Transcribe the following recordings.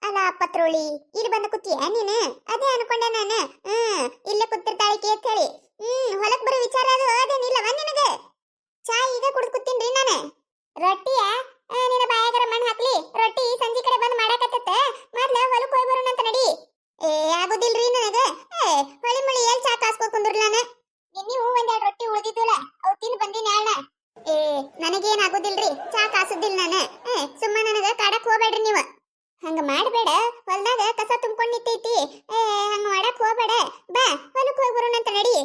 ಅಲ್ಲ ಪತ್ರೋಳಿ ಇಲ್ಲಿ ಬಂದ ಕೂತಿಯ ನೀನು? ಅದೇ ಅನ್ಕೊಂಡೆ ನಾನು. ಇಲ್ಲೇ ಕೂತಿರ್ತಾಳೆ ಅಂತ ಹೇಳಿ. ಹೊಲಕ್ ಬರೋ ವಿಚಾರ ಅದು ಅದೇನಿಲ್ಲವ ನಿನಗೆ? ಚಾ ಈಗ ಕುಡಿದು ಕೂತೀನ್ರಿ ನಾನು. ರೊಟ್ಟಿಯ ನಿನ್ನ ಬಾಯಾಗರ ಮಣ್ಣು ಹಾಕ್ಲಿ. ರೊಟ್ಟಿ ಸಂಜೆ ಕಡೆ ಬಂದು ಮಾಡಾಕತ್ತ. ಮೊದ್ಲ ಹೊಲಕ್ಕೆ ಹೋಗಿ ಬರೋಣ ಅಂತ ನಡಿ. ಆಗುದಿಲ್ರಿ ನನಗೆ. ಹೊಳಿ ಮಳಿ ಎಲ್ಲಿ ಚಾ ಕಾಸ್ಕೊ ಕುಂದ್ರಲ್ಲ ನಾನು. ನೀವು ಒಂದೆರಡು ರೊಟ್ಟಿ ಉಳಿದಿದ್ವಲ್ಲ ಅವು ತಿಂದು ಬಂದೀನಿ ಅಣ್ಣ. ನನಗೇನ್ ಆಗುದಿಲ್ರಿ, ಚಾ ಕಾಸುದಿಲ್ಲ ನಾನು. ಸುಮ್ಮ ನನಗ ಕಾಡಕ್ ಹೋಗ್ಬೇಡ್ರಿ ನೀವು. ಹಂಗ ಮಾಡಬೇಡ. ಹೊಲ್ದಾಗ ಕಸ ತುಂಬ್ಕೊಂಡ್ ನಿಂತೈತಿ. ಹಂಗ ಮಾಡಕ್ ಹೋಗ್ಬೇಡ. ಬಾ ಹೊಲಕ್ ಹೋಗಿ ಬರೋಣ ಅಂತ ನಡಿ.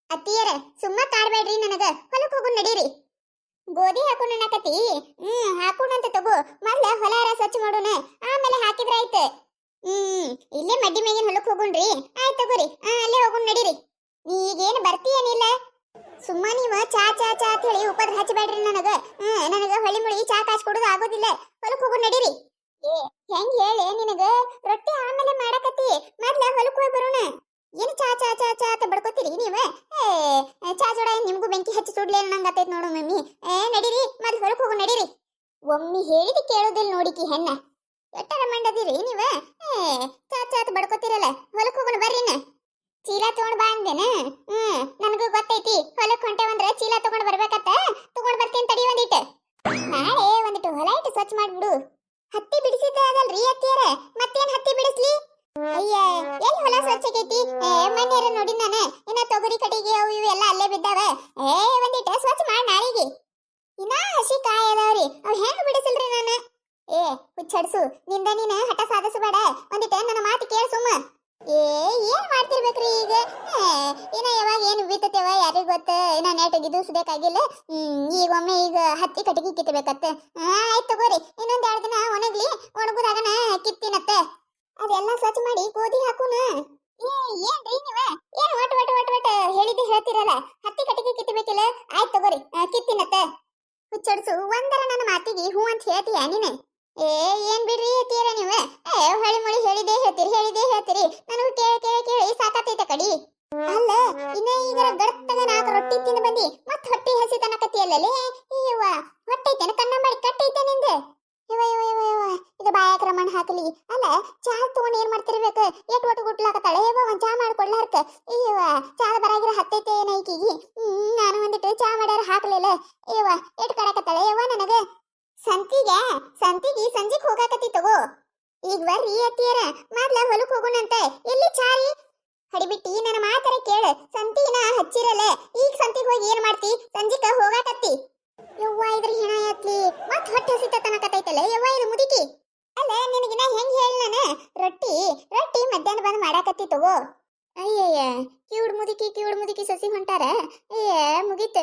ಅತ್ತಿಯರ ಸುಮ್ಮ ಕಾಡ್ಬೇಡ್ರಿ ನನಗ. ಹೊಲಕ್ ಹೋಗು ನಡೀರಿ. ಗೋಧಿ ಹಾಕೋಣ ಅನ್ನಕತ್ತಿ? ಹಾಕೋಣಂತ ತಗೋ. ಮೊದ್ಲ ಹೊಲ ಸ್ವಚ್ಛ ಮಾಡೋಣ, ಆಮೇಲೆ ಹಾಕಿದ್ರ ಆಯ್ತು. ಇಲ್ಲೇ ಮಡ್ಡಿ ಮೇಗಿನ ಹೊಲಕ್ ಹೋಗುಣ್ರಿ. ಆಯ್ತು ತಗೋರಿ. ಅಲ್ಲೇ ಹೋಗುಣ್ ನಡೀರಿ. ಈಗೇನು ಬರ್ತೀಯೇನಿಲ್ಲ? ಸುಮ್ಮ ನೀವ ಚಾ ಚಾ ಚಾ ಅಂತ ಹೇಳಿ ಉಪದ್ರ ಹಚ್ಚಬೇಡ್ರಿ ನನಗ. ನನಗ ಹೊಳಿ ಮುಳಿ ಚಾ ಕಾಸ್ ಕೊಡೋದು ಆಗೋದಿಲ್ಲ. ಹೊಲಕ್ ಹೋಗು ನಡೀರಿ. ಹೆಂಗ್ ಹೇಳಿ ನಿನಗ? ರೊಟ್ಟಿ ಆಮೇಲೆ ಮಾಡಕತ್ತಿ, ಮೊದ್ಲ ಹೊಲಕ್ ಹೋಗಿ ಬರೋಣ. ಏನು ಚಾ ಚಾ ಚಾ ಚಾ ಅಂತ ಬಡ್ಕೋತೀರಿ ನೀವ? ಚಾ ಜೋಡ ನಿಮ್ಗೂ ಬೆಂಕಿ ಹಚ್ಚಿ ಸುಡ್ಲಿ ಅನ್ನಂಗತೈತ್ ನೋಡು ಮಮ್ಮಿ. ನಡೀರಿ, ಮೊದ್ಲು ಹೊಲಕ್ ಹೋಗು ನಡೀರಿ. ಒಮ್ಮೆ ಹೇಳಿದ ಕೇಳೋದಿಲ್ಲ ನೋಡಿಕಿ ಹೆಣ್ಣ. ಎಟ್ಟರ ಮಂಡದಿರಿ ನೀವ? ಚಾ ಚಾ ಅಂತ ಬಡ್ಕೋತಿರಲ್ಲ. ಹೊಲಕ್ ಹೋಗೋಣ ಬರ್ರಿನ. ಚೀಲ ತಗೊಂಡ್ ಬಾ ಅಂದೇನ? ನನಗೂ ಗೊತ್ತೈತಿ. ಹೊಲಕ್ ಹೊಂಟೇವಂದ್ರ ಚೀಲ ತಗೊಂಡ್ ಬರ್ಬೇಕತ್ತ. ತಗೊಂಡ್ ಬರ್ತೀನಿ ತಡಿ ಒಂದಿಟ್ಟು. ನಾಳೆ ಒಂದಿಟ್ಟು ಹೊಲ ಇಟ್ಟು ಸ್ವಚ್ಛ ಮಾಡ್ಬಿಡು. ಹತ್ತಿ ಬಿಡಿಸಿದ್ದ ಅದಲ್ರಿ ಅತ್ತಿಯರ, ಮತ್ತೇನ್ ಹತ್ತಿ ಬಿಡಿಸ್ಲಿ? ಅಯ್ಯ, ಎಲ್ಲಿ ಹೊಲ ಸ್ವಚ್ಛ ಆಗೈತಿ? ಮನ್ಯಾರ ನೋಡಿ ನಾನು. ಇನ್ನ ತೊಗರಿ ಕಟ್ಟಿಗೆ ಅವು ಇವು ಎಲ್ಲ ಅಲ್ಲೇ ಬಿದ್ದಾವ. ಒಂದಿಟ್ಟು ಸ್ವಚ್ಛ ಮಾಡಿ ನಾಳೆಗೆ. ಇನ್ನ ಹಸಿ ಕಾಯಿ ಅದಾವ್ರಿ, ಅವ್ ಹೆಂಗ್ ಬಿಡಿಸಲ್ರಿ ನಾನು? ಹುಚ್ಚಡ್ಸು, ನಿಂದ ನೀನು ಹಠ ಸಾಧಿಸಬೇಡ. ಒಂದಿಟ್ಟು ನನ್ನ ಮಾತು ಕೇಳ ಸುಮ್ಮ. ಏನ್ ಮಾಡ್ತಿರ್ಬೇಕ್ರಿ ಈಗ? ಇನ್ನ ಯಾವಾಗ ಏನು ಬಿತ್ತತೇವ ಯಾರಿಗ ಗೊತ್ತ. ಇನ್ನ ನೆಟ್ ಗಿದಿಸ್ಬೇಕಾಗಿಲ್ಲ. ಈಗ ಒಮ್ಮೆ ಈಗ ಹತ್ತಿ ಕಟ್ಟಿಗೆ ಕಿತ್ತಬೇಕತ್ತ. ಆಯ್ತು ತಗೋರಿ, ಇನ್ನೊಂದ್ 2 ದಿನ ಒಣಗ್ಲಿ. ಒಣಗುದಾಗನ ಕಿತ್ತಿನತ್ತ. ಅದೆಲ್ಲ ಸ್ವಚ್ಛ ಮಾಡಿ ಗೋಧಿ ಹಾಕುನ. ಏನ್ರಿ ನೀವ? ಏನ್ ಒಟ್ ಒಟ್ ಒಟ್ ಒಟ್ ಹೇಳಿದ್ದೆ ಹೇಳ್ತಿರಲ್ಲ. ಹತ್ತಿ ಕಟ್ಟಿಗೆ ಕಿತ್ತಬೇಕಿಲ್ಲ. ಆಯ್ತು ತಗೋರಿ, ಕಿತ್ತಿನತ್ತ. ಹುಚ್ಚಡ್ಸು, ಒಂದರ ನನ್ನ ಮಾತಿಗೆ ಹೂ ಅಂತ ಹೇಳ್ತೀಯ ನೀನು? ಏನ್ ಬಿಡ್ರಿ ಹೇಳ್ತೀರ ನೀವು? ಹೊಳಿ ಮುಳಿ ಹೇಳಿದ್ದೆ ಹೇಳ್ತೀರಿ. ನನಗೂ ಕೇಳಿ ಸಾಕಾತೈತೆ ಕಡಿ. ಅಲ್ಲ, ಇನ್ನ ಈಗ ಗಡತ್ತಗ 4 ರೊಟ್ಟಿ ತಿಂದು ಬಂದಿ, ಮತ್ ಹೊಟ್ಟೆ ಹಸಿ ತನಕತಿಯಲ್ಲೇ. ಇವ ಹೊಟ್ಟೈತೇನ? ಕಣ್ಣ ಮಾಡಿ ಕಟ್ಟೈತೆ ನಿಂದ? ಇದು ಬಾಯಾಕ್ರ ಮಣ್ಣು ಹಾಕಲಿ. ಅಲ್ಲ, ಚಾ ತಗೊಂಡು ಏನ್ ಮಾಡ್ತಿರ್ಬೇಕು? ಎಟ್ ಒಟ್ಟು ಗುಟ್ಲಾಕತ್ತಾಳೆ. ಒಂದ್ ಚಾ ಮಾಡ್ಕೊಡ್ಲಾರ್ಕ. ಚಾ ಬರಾಗಿರ ಹತ್ತೈತೆ ಏನೈಕಿಗಿ. ನಾನು ಒಂದಿಟ್ಟು ಚಾ ಮಾಡ್ಯಾರ ಹಾಕ್ಲಿಲ್ಲ. ಎಟ್ ಕಡಕತ್ತಾಳೆ ನನಗ. ಸಂತಿಗೆ ಸಂಜಿಗ್ ಹೋಗಾಕತ್ತಿ ತಗೋ. ಈಗ ಬರ್ರಿ ಅತ್ತಿಯರ, ಮೊದ್ಲ ಹೊಲಕ್ ಹೋಗೋಣಂತೆ. ಎಲ್ಲಿ ಚಾರಿ? ಹಡಿಬಿಟ್ಟಿ, ನನ್ನ ಮಾತರ ಕೇಳ. ಸಂತಿನ ಹಚ್ಚಿರಲ್ಲ. ಈಗ ಸಂತಿಗೆ ಹೋಗಿ ಏನ್ ಮಾಡ್ತಿ? ಸಂಜಿಕ ಹೋಗಾಕತ್ತಿ. ಯವ್ವ, ಇದ್ರ ಹಿಣ ಎತ್ಲಿ. ಮತ್ ಹೊಟ್ಟೆ ಹಸಿತ ತನಕತೈತಲ್ಲ ಯವ್ವ ಇದು ಮುದುಕಿ. ಅಲ್ಲ, ನಿನಗಿನ ಹೆಂಗ್ ಹೇಳ ನಾನು? ರೊಟ್ಟಿ ಮಧ್ಯಾಹ್ನ ಬಂದು ಮಾಡಾಕತ್ತಿ ತಗೋ. ಅಯ್ಯಯ್ಯ, ಕಿವುಡ್ ಮುದುಕಿ ಸಸಿ ಹೊಂಟಾರ. ಮುಗೀತ್.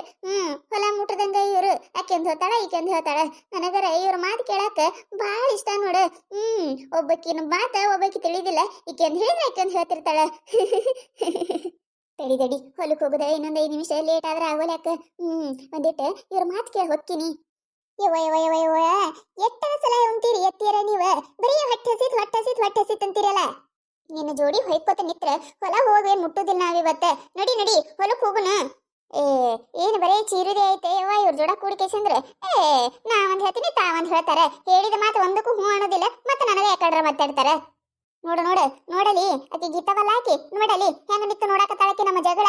ಹೊಲ ಮುಟ್ಟದಂಗ ಇವ್ರು. ಆಕೆಂದ್ ಹೇಳ್ತಾಳ, ಈಕೆಂದ್ ಹೇಳ್ತಾಳ. ನನಗರ ಇವ್ರ ಮಾತು ಕೇಳಾಕ ಬಾಳ ಇಷ್ಟ ನೋಡ. ಒಬ್ಬಕಿನ ಮಾತ ಒಬ್ಬಕಿ ತಿಳಿದಿಲ್ಲ. ಈಕೆಂದ್ ಹೇಳಿದ್ರೆ ಆಕೆಂದ್ ಹೇಳ್ತಿರ್ತಾಳ. ತಡಿ, ಹೊಲಕ್ ಹೋಗುದ ಇನ್ನೊಂದ್ 5 ನಿಮಿಷ ಲೇಟ್ ಆದ್ರೆ ಆಗೋಲ್ಯಾಕ. ಒಂದಿಟ್ಟು ಇವ್ರ ಮಾತು ಕೇಳಿ ಹೊಕ್ಕಿನಿ. ಯವ್ವ, ಎಷ್ಟರ ಸಲ ಉಂತೀರಿ ಎತ್ತೀರ ನೀವ? ಬರೀ ಹೊಟ್ಟೆ ಹಸಿತ್ ಅಂತೀರಲ್ಲ. ನಿನ್ನ ಜೋಡಿ ಹೊಯ್ಕೋತ ನಿತ್ರ ಹೊಲ ಹೋಗಿ ಮುಟ್ಟುದಿಲ್ಲ ನಾವಿವತ್ತ. ನಡಿ ಹೊಲಕ್ ಹೋಗುನ. ಏನು ಬರೀ ಚೀರುದೇ ಐತೆ ಯವ್ವ ಇವ್ರ ಜೋಡ ಕೂಡಿಕೇಸಂದ್ರೆ. ನಾವಂದ್ ಹೇಳ್ತೀನಿ, ತಾವಂದ್ ಹೇಳ್ತಾರ. ಹೇಳಿದ ಮಾತು ಒಂದಕ್ಕೂ ಹೂ ಅನ್ನೋದಿಲ್ಲ. ಮತ್ತೆ ನನಗ ಯಾಕಡ್ರ ಮಾತಾಡ್ತಾರ. ನೋಡಲಿ ಆಕಿ ಗೀತವಲ್ಲ. ಆಕಿ ನೋಡಲಿ ಹೆಂಗ ನಿತ್ತು ನೋಡಕತ್ತಾಳಕಿ ನಮ್ಮ ಜಗಳ.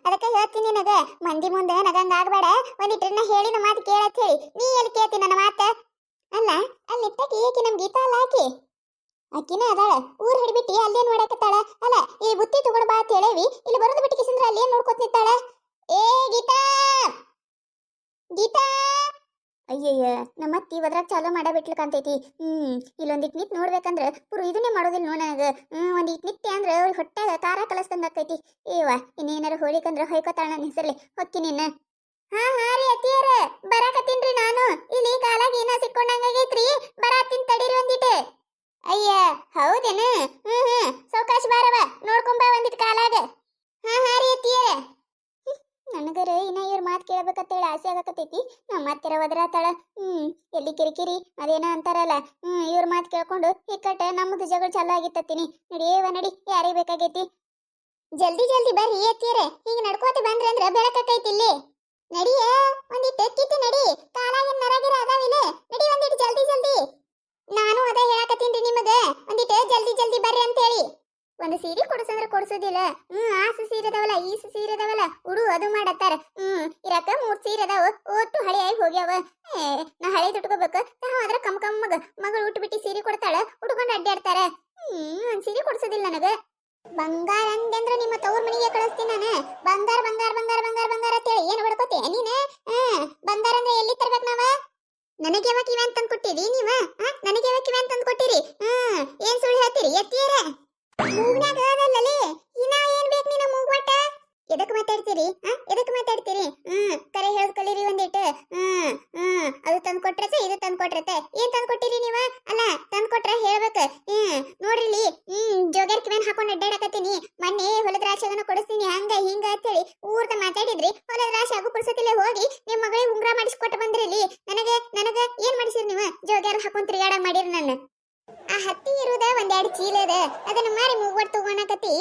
ಅದಕ್ಕೆ ಹೇಳ್ತೀನಿ ನಿನಗ, ಮಂದಿ ಮುಂದೆ ನಗಂಗ ಆಗ್ಬೇಡ. ಒಂದಿಟ್ರನ್ನ ಹೇಳಿನ ಮಾತು ಕೇಳತ್ ಹೇಳಿ ನೀ ಎಲ್ಲಿ ಕೇಳ್ತಿ ನನ್ನ ಮಾತ? ಅಲ್ಲ, ಅಲ್ಲಿ ನಿಟ್ಟಕಿ ಏಕಿ ನಮ್ ಗೀತಾ ಅಲ್ಲ ಆಕಿ? ಆಕಿನ ಅದಾಳ. ಊರ್ ಹಿಡಿಬಿಟ್ಟಿ ಅಲ್ಲೇ ನೋಡಕತ್ತಾಳ. ಅಲ್ಲ, ಈ ಬುತ್ತಿ ತಗೊಂಡ್ ಬಾ ಅಂತ ಹೇಳೇವಿ. ಇಲ್ಲಿ ಬರೋದು ಬಿಟ್ಟು ಕಿಸಂದ್ರ ಅಲ್ಲೇ ನೋಡ್ಕೊತ ನಿಂತಾಳ. ಗೀತಾ. ಅಯ್ಯಯ್ಯ, ನಮ್ಮ ಅತ್ತಿ ಒದ್ರಾಗ ಚಾಲೂ ಮಾಡಬಿಟ್ಲು ಕಾಂತೈತಿ. ಇಲ್ಲೊಂದಿಟ್ ನಿತ್ ನೋಡ್ಬೇಕಂದ್ರ ಪುರು ಇದನ್ನೇ ಮಾಡೋದಿಲ್ಲ ನೋಡ ನನಗ. ಒಂದಿಟ್ ನಿತ್ಯ ಅಂದ್ರ ಅವ್ರಿಗೆ ಹೊಟ್ಟಾಗ ಖಾರ ಕಲಸ್ದಂಗ ಆಕೈತಿ. ಇನ್ನೇನಾರ ಹೋಳಿಕಂದ್ರ ಹೊಯ್ಕೋತಾಳ ನನ್ನ ಹೆಸರ್ಲಿ. ಹೊಕ್ಕಿ ನಿನ್ನ. ಹಾ ರೀ ಅತ್ತಿಯರ, ಬರಾಕತ್ತೀನ್ರಿ ನಾನು. ಇಲ್ಲಿ ಕಾಲಾಗ ಏನೋ ಸಿಕ್ಕೊಂಡಂಗೈತ್ರಿ. ಬರಾತಿನ್ ತಡೀರಿ ಒಂದಿಟ್ಟು. ಅಯ್ಯ, ಹೌದೇನ? ಸೌಕಾಶ ಬಾರವ, ನೋಡ್ಕೊಂಬ ಒಂದಿಟ್ಟು ಕಾಲಾಗ. ಹಾ ರೀ ಅತ್ತಿಯರ. ನನಗರ ಇನ್ನ ಇವ್ರ ಮಾತು ಕೇಳಬೇಕಂತೇಳಿ ಆಸೆ ಆಗಕತ್ತೈತಿ. ನಮ್ಮ ಅತ್ತಿರ ಒದರಾತಾಳ. ಎಲ್ಲಿ ಕಿರಿಕಿರಿ ಅದೇನ ಅಂತಾರಲ್ಲ. ಇವ್ರ ಮಾತು ಕೇಳ್ಕೊಂಡು ಇಕ್ಕಟ್ಟ ನಮ್ಮದು ಜಗಳ ಚಾಲು ಆಗಿತ್ತತ್ತೀನಿ. ನಡಿ, ಯಾರಿಗೆ ಬೇಕಾಗೈತಿ? ಜಲ್ದಿ ಬರ್ರಿ ಅತ್ತಿಯರ. ಹಿಂಗ ನಡ್ಕೋತ ಬಂದ್ರಿ ಅಂದ್ರ ಬೆಳಕೈತಿ ಇಲ್ಲಿ. ನಡಿಯ, ಒಂದಿಟ್ಟು ಎಕ್ಕಿತಿ ನಡಿ. ಕಾಲಾಗಿನ ನರಗಿರ ಅದಾವಿಲ್ಲ. ನಡಿ ಒಂದಿಟ್ಟು ಜಲ್ದಿ. ನಾನು ಅದ ಹೇಳಕತ್ತೀನ್ರಿ ನಿಮಗ. ಒಂದು ಸೀರೆ ಕೊಡ್ಸಂದ್ರೆ ಕೊಡ್ಸೋದಿಲ್ಲ. ಆಸು ಸೀರೆ ಅದಾವಲ್ಲ, ಈಸು ಸೀರೆ ಅದಾವಲ್ಲ, ಉಡು ಅದು ಮಾಡತ್ತಾರ. ಇರಾಕ 3 ಸೀರೆ ಅದಾವ, ಒಟ್ಟು ಹಳೆಯಾಗಿ ಹೋಗ್ಯಾವ. ನಾ ಹಳೆ ಉಟ್ಕೋಬೇಕು. ಅದ್ರ ಕಮ್ಮಗ ಮಗಳು ಉಟ್ಬಿಟ್ಟು ಸೀರೆ ಕೊಡ್ತಾಳ, ಉಟ್ಕೊಂಡು ಅಡ್ಡಾಡ್ತಾರ. ಒಂದ್ ಸೀರೆ ಕೊಡ್ಸೋದಿಲ್ಲ ನನಗ. ಬಂಗಾರ ಅಂದ್ರ ನಿಮ್ಮ ತವ್ರ ಮನೆಗೆ ಕಳಿಸ್ತೀನಿ ನಾನು. ಬಂಗಾರ ಬಂಗಾರ ಬಂಗಾರ ಬಂಗಾರ ಬಂಗಾರ ಅಂತೇಳಿ ಏನ್ ಹೊಡ್ಕೋತಿ ನೀನೆ? ಬಂಗಾರ ಅಂದ್ರೆ ಎಲ್ಲಿ ತರ್ಬೇಕು ನಾವ? ನನಗೆ ಯಾವಾಗ ಇವೆ ಅಂತ ಕೊಟ್ಟಿರಿ ನೀವ? ನನಗೆ ಯಾವಾಗ ಇವೆ ಅಂತ ಕೊಟ್ಟಿರಿ? ಏನ್ ಸುಳ್ಳು ಹೇಳ್ತೀರಿ ಎತ್ತಿಯರ? ಮೂಗ್ನಾಗ ಅದಲ್ಲಲೇ ಇನ್ನ ಏನ್ ಬೇಕು ನಿನ್ನ ಮೂಗ್ವಟ? ಎದಕ್ ಮಾತಾಡ್ತೀರಿ? ಎದಕ್ ಮಾತಾಡ್ತೀರಿ? ಕರೆ ಹೇಳದ್ ಕಲೀರಿ ಒಂದಿಟ್ಟು. ಅದು ತಂದ್ ಕೊಟ್ರತೆ, ಇದು ತಂದ್ ಕೊಟ್ರತೆ. ಏನ್ ತಂದ್ ಕೊಟ್ಟಿರಿ ನೀವ? ಅಲ್ಲ ತಂದ್ ಕೊಟ್ರ ಹೇಳ್ಬೇಕ. ನೋಡ್ರಿಲಿ, ಜೋಗ್ಯಾರ್ ಕಿವ್ಯಾನ್ ಹಾಕೊಂಡ್ ಅಡ್ಡಾಡಕತ್ತೀನಿ. ಮೊನ್ನೆ ಹೊಲದ ರಾಶಿಯಾಗನ ಕೊಡಿಸ್ತೀನಿ ಹಂಗ ಹಿಂಗ ಅಂತೇಳಿ ಊರ್ದ ಮಾತಾಡಿದ್ರಿ. ಹೊಲದ ರಾಶಿ ಆಗು ಪುರ್ಸತಿಲೆ ಹೋಗಿ ನಿಮ್ ಮಗಳಿಗೆ ಉಂಗ್ರ ಮಾಡಿಸ್ಕೊಟ್ಟು ಬಂದ್ರಿಲಿ. ನನಗ ಏನ್ ಮಾಡಿಸಿರಿ ನೀವು? ಜೋಗ್ಯಾರ್ ಹಾಕೊಂಡ್ ತಿರುಗಾಡ ಮಾಡಿರಿ ನನ್ನ. ಆ ಹತ್ತಿ ಇರುದ 1-2 ಚೀಲ ಅದ, ಅದನ್ನ ಮಾರಿ ಮೂಗ್ವಟ್ ತಗೋಣಕತ್ತಿ.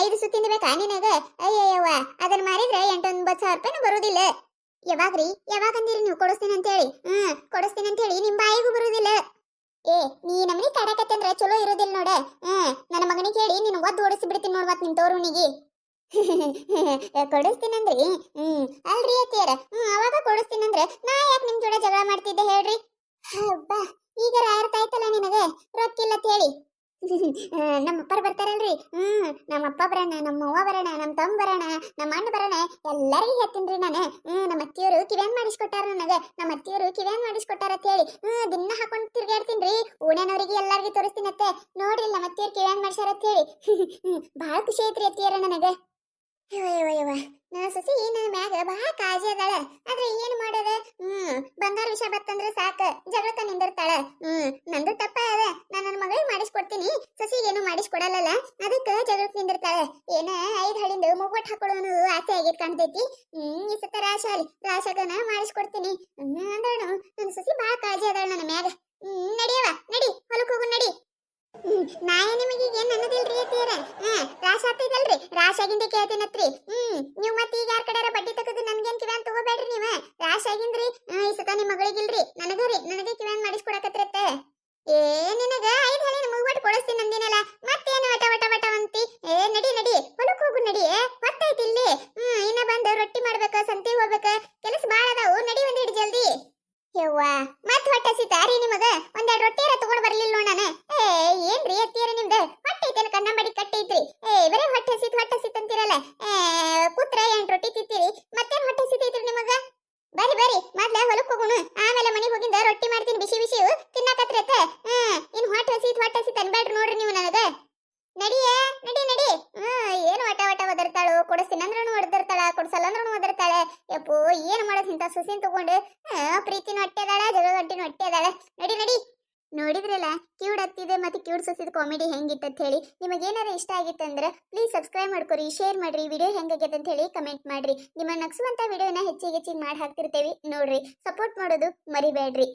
5 ಸುತ್ತಿಂದ ಬೇಕಾ ನಿನಗ? ಅಯ್ಯಯ್ಯವ್ವ, ಅದನ್ನ ಮಾರಿದ್ರೆ 8-9 ಸಾವಿರ ರೂಪಾಯಿನೂ ಬರುದಿಲ್ಲ. ಯಾವಾಗ್ರಿ? ಯಾವಾಗ ಅಂದಿರಿ ನೀವು ಕೊಡಿಸ್ತೀನಿ ಅಂತ ಹೇಳಿ? ಕೊಡಿಸ್ತೀನಿ ಅಂತ ಹೇಳಿ ನಿಮ್ ಬಾಯಿಗೂ ಬರುದಿಲ್ಲ. ನೀ ನಮ್ಮನಿ ಕಾಡಕತ್ತಂದ್ರ ಚಲೋ ಇರೋದಿಲ್ಲ ನೋಡ. ನನ್ನ ಮಗನಿಗೆ ಹೇಳಿ ನೀನು ಒದ್ದು ಓಡಿಸಿ ಬಿಡ್ತೀನಿ ನೋಡ್ವತ್ ನಿಮ್ ತೋರುನಿಗೆ. ಕೊಡಿಸ್ತೀನಂದ್ರಿ? ಅಲ್ರಿ ಅತ್ತಿಯರ, ಅವಾಗ ಕೊಡಿಸ್ತೀನಂದ್ರೆ ನಾ ಯಾಕೆ ನಿಮ್ ಜೋಡ ಜಗಳ ಮಾಡ್ತಿದ್ದೆ ಹೇಳ್ರಿ? ಹಬ್ಬಾ, ಈಗ ಅರ್ಥ ಆಯ್ತಲ್ಲ ನಿನಗೆ ರೊಕ್ಕಿಲ್ಲ ತೇಳಿ. ನಮ್ಮಪ್ಪರು ಬರ್ತಾರಲ್ರಿ. ನಮ್ಮಪ್ಪ ಬರೋಣ, ನಮ್ಮ ಅವ್ವ ಬರೋಣ, ನಮ್ಮ ತಮ್ಮ ಬರೋಣ, ನಮ್ಮ ಅಣ್ಣ ಬರೋಣ, ಎಲ್ಲರಿಗೂ ಹೇಳ್ತೀನ್ರಿ ನಾನು. ನಮ್ಮ ಅತ್ತಿಯವರು ಕಿವ್ಯಾನ್ ಮಾಡಿಸ್ಕೊಟ್ಟಾರ ನನಗ. ನಮ್ಮ ಅತ್ತಿಯವರು ಕಿವ್ಯಾನ್ ಮಾಡಿಸ್ಕೊಟ್ಟಾರ ಅಂತ ಹೇಳಿ ದಿನ ಹಾಕೊಂಡು ತಿರ್ಗಾಡ್ತೀನ್ರಿ. ಓಣ್ಯಾನವ್ರಿಗೆ ಎಲ್ಲಾರ್ಗಿ ತೋರಿಸ್ತೀನತ್ತೆ. ನೋಡ್ರಿ ನಮ್ಮ ಅತ್ತಿಯವ್ರು ಕಿವ್ಯಾನ್ ಮಾಡ್ಸಾರ ಅಂತ ಹೇಳಿ. ಬಹಳ ಖುಷಿ ಐತ್ರಿ ಅತ್ತಿಯರ ನನಗ. ಯವ್ವ ನನ್ನ ಸೊಸಿ ನನ್ನ ಮ್ಯಾಗ ಬಹಳ ಕಾಳಜಿ ಅದಾಳ. ಆದ್ರೆ ಏನ್ ಮಾಡೋದ? ಬಂಗಾರ ವಿಷಯ ಬತ್ತಂದ್ರೆ ಸಾಕ ಜಗಳಕ್ಕ ನಿಂದಿರ್ತಾಳ. ನಂದು ತಪ್ಪ ಅದ. ನಾನು ನನ್ನ ಮಗಳಿಗೆ ಮಾಡಿಸ್ಕೊಡ್ತೀನಿ, ಸೊಸಿಗೇನು ಮಾಡಿಸ್ಕೊಡಲ್ಲ. ಅದಕ್ಕೆ ಜಗಳಕ್ಕೆ ನಿಂದಿರ್ತಾಳೆ. ಏನ 5 ಹಳಿಂದ ಮೂಗ್ವಟ್ ಹಾಕೊಳ್ಳೋನು ಆಸೆ ಆಗಿದ್ ಕಾಣ್ತೈತಿ. ಈ ಸತ ರಾಶಾಗನ ಮಾಡಿಸ್ಕೊಡ್ತೀನಿ ಅಂದವನು. ನನ್ನ ಸೊಸಿ ಬಹಳ ಕಾಳಜಿ ಅದಾಳ ನನ್ನ ಮ್ಯಾಗ. ನಡಿಯವ ನಡಿ, ಹೊಲಕ್ ಹೋಗು ನಡಿ. ನಾಯ ನಿಮಗೆ ಏನ್ ಅನ್ನೋದಿಲ್ರಿ ಅತ್ತಿಯರ. ರಾಶ ಆಗ್ತೈತಲ್ರಿ, ರಾಶ ಆಗಿಂದ ಕೇಳ್ತೀನತ್ರಿ. ನೀವ್ ಮತ್ತೆ ಈಗ ಯಾರ ಕಡೆ ಬಡ್ಡಿ ತಗದು ನನ್ಗೇನ್ ಕಿವ್ಯಾನ್ ತಗೋಬೇಡ್ರಿ ನೀವ. ರಾಶ ಆಗಿಂದ್ರಿ ಈ ಸತ ನಿಮ್ ಮಗಳಿಗಿಲ್ರಿ, ನನಗೆ ಕಿವ್ಯಾನ್ ಮಾಡಿಸ್ಕೊಡಕತ್ರತ್ತ. ನಿನಗ 5 ಹಳಿನ ಮೂಗ್ವಟ್ ಕೊಡಿಸ್ತೀನಿ ಅಂದಿನಲ್ಲ, ಮತ್ತೇನು ವಟ ವಟ ವಟ ಅಂತಿ? ನಡಿ ನಡಿ, ಹೊಲಕ್ ಹೋಗು ನಡಿ. ಹೊತ್ತೈತಿ ಇಲ್ಲಿ. ಇನ್ನ ಬಂದು ರೊಟ್ಟಿ ಮಾಡ್ಬೇಕ, ಸಂತಿಗೆ ಹೋಗ್ಬೇಕ, ಕೆಲಸ ಬಾಳ ಅದಾವು. ನಡಿ ಒಂದಿಟ್ಟು ಜಲ್ದಿ. ಯವ್ವ, ಮತ್ ಹೊಟ್ಟೆ ಸಿತಾರಿ ನಿಮಗ? 1-2 ರೊಟ್ಟಿಯರ ತಗೊಂಡ್ ಬರ್ಲಿಲ್ಲ ನೋಡ ನಾನು. ಏನ್ರಿ ಅತ್ತಿಯರ ನಿಮ್ದು? ಹೊಟ್ಟೆ ಐತೇನ ಕಣ್ಣಂಬಡಿ ಕಟ್ಟೈತ್ರಿ? ಬರೀ ಹೊಟ್ಟೆ ಸಿತ್ ಅಂತೀರಲ್ಲ. ಕೂತ್ರ 8 ರೊಟ್ಟಿ ತಿಂತೀರಿ, ಮತ್ತೇನ್ ಹೊಟ್ಟೆ ಸಿತೈತ್ರಿ ನಿಮಗ? ಬರ್ರಿ ಮೊದ್ಲ ಹೊಲಕ್ ಹೋಗುಣ, ಆಮೇಲೆ ಮನೆಗೆ ಹೋಗಿಂದ ರೊಟ್ಟಿ ಮಾಡ್ತೀನಿ ಬಿಸಿ ಬಿಸಿ ತಿನ್ನಾಕತ್ರತ್ತ. ಇನ್ ಹೊಟ್ಟೆ ಸಿತ್ ಅನ್ಬೇಡ್ರಿ ನೋಡ್ರಿ ನೀವು ನನಗ. ನಡಿಯೇ ನಡಿ ನಡಿ. ಏನು ವಟ ವಟ ಒದರ್ತಾಳು. ಕೊಡಿಸ್ತೀನಿ ಅಂದ್ರೂ ಒದರ್ತಾಳ, ಕೊಡ್ಸಲ್ಲ ಅಂದ್ರೂ ಒದರ್ತಾಳ. ಯಪ್ಪೋ, ಏನ್ ಮಾಡೋದು ಇಂಥ ಸೊಸಿನ್ ತಗೊಂಡು? ಪ್ರೀತಿನೂ ಹೊಟ್ಟೆದಾಳ, ಜಗಳ ಗಂಟಿನೂ ಹೊಟ್ಟೆದಾಳ. ನಡಿ ನಡಿ. ನೋಡಿದ್ರಲ್ಲ, ಕ್ಯೂಡ್ ಹತ್ತಿದೆ ಮತ್ತೆ ಕ್ಯೂಡ್ ಸೊಸಿದ ಕಾಮಿಡಿ ಹೆಂಗಿತ್ತು ಹೇಳಿ. ನಿಮಗೇನಾರ ಇಷ್ಟ ಆಗಿತ್ತಂದ್ರೆ ಪ್ಲೀಸ್ ಸಬ್ಸ್ಕ್ರೈಬ್ ಮಾಡ್ಕೊರಿ, ಶೇರ್ ಮಾಡ್ರಿ. ವಿಡಿಯೋ ಹೆಂಗಾಗೈತೆ ಅಂತ ಹೇಳಿ ಕಮೆಂಟ್ ಮಾಡ್ರಿ. ನಿಮ್ಮ ನಗ್ಸುವಂತ ವಿಡಿಯೋನ ಹೆಚ್ಚಿಗೆ ಮಾಡಿ ಹಾಕ್ತಿರ್ತೇವಿ ನೋಡ್ರಿ. ಸಪೋರ್ಟ್ ಮಾಡೋದು ಮರಿಬೇಡ್ರಿ.